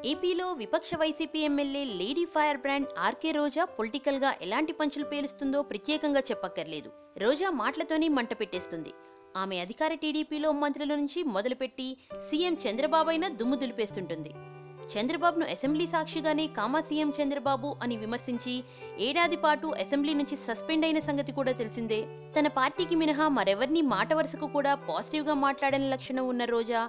ఏపీలో విపక్ష YCP MLA lady fire brand RK Roja political గా ఎలాంటి పంచులు పేలుస్తుందో ప్రత్యేకంగా చెప్పక్కర్లేదు. రోజా మాటలతోనే మంట పెట్టేస్తుంది. ఆమె అధికార టీడీపీలో మంత్రుల నుంచి మొదలుపెట్టి సీఎం చంద్రబాబైనా దుమ్ము దులిపేస్తుంటుంది. చంద్రబాబును అసెంబ్లీ సాక్షిగానే కామా సీఎం చంద్రబాబు అని విమర్శించి ఏడాది పాటు అసెంబ్లీ నుంచి సస్పెండ్ అయిన సంగతి కూడా తెలిసిందే. తన పార్టీకి మినహా మరెవర్నీ మాట వరుసకు కూడా పాజిటివ్ గా మాట్లాడని లక్షణం ఉన్న రోజా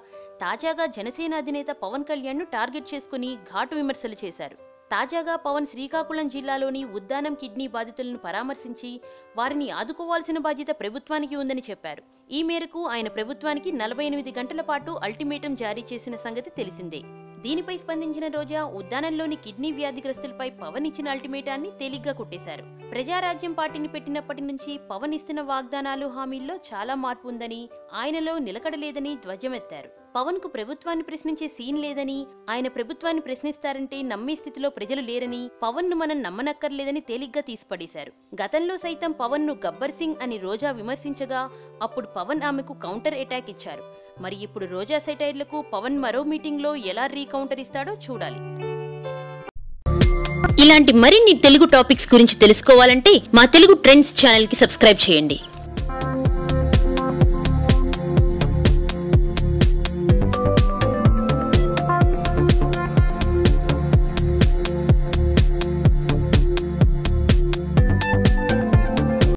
తాజాగా జనసేన అధినేత పవన్ కళ్యాణ్ ను టార్గెట్ చేసుకుని ఘాటు విమర్శలు చేశారు. తాజాగా పవన్ శ్రీకాకుళం జిల్లాలోని ఉద్దానం కిడ్నీ బాధితులను పరామర్శించి వారిని ఆదుకోవాల్సిన బాధ్యత ప్రభుత్వానికి ఉందని చెప్పారు. ఈ మేరకు ఆయన ప్రభుత్వానికి 48 గంటల పాటు అల్టిమేటం జారీ చేసిన సంగతి తెలిసిందే. దీనిపై స్పందించిన రోజా ఉద్దానంలోని కిడ్నీ వ్యాధిగ్రస్తులపై పవన్ ఇచ్చిన అల్టిమేటాన్ని తేలిగ్గా కొట్టేశారు. ప్రజారాజ్యం పార్టీని పెట్టినప్పటి నుంచి పవన్ ఇస్తున్న వాగ్దానాలు హామీల్లో చాలా మార్పు ఉందని, ఆయనలో నిలకడలేదని ధ్వజమెత్తారు. పవన్ కు ప్రభుత్వాన్ని ప్రశ్నించే సీన్ లేదని, ఆయన ప్రభుత్వాన్ని ప్రశ్నిస్తారంటే నమ్మే స్థితిలో ప్రజలు లేరని, పవన్ ను మనం నమ్మనక్కర్లేదని తేలిగ్గా తీసిపడేశారు. గతంలో సైతం పవన్ ను గబ్బర్ సింగ్ అని రోజా విమర్శించగా అప్పుడు పవన్ ఆమెకు కౌంటర్ అటాక్ ఇచ్చారు. మరి ఇప్పుడు రోజా సెటైర్లకు పవన్ మరో మీటింగ్ లో ఎలా రీకౌంటర్ ఇస్తాడో చూడాలి. ఇలాంటి మరిన్ని తెలుగు టాపిక్స్ గురించి తెలుసుకోవాలంటే మా తెలుగు ట్రెండ్స్ ఛానల్ కి సబ్స్క్రైబ్ చేయండి.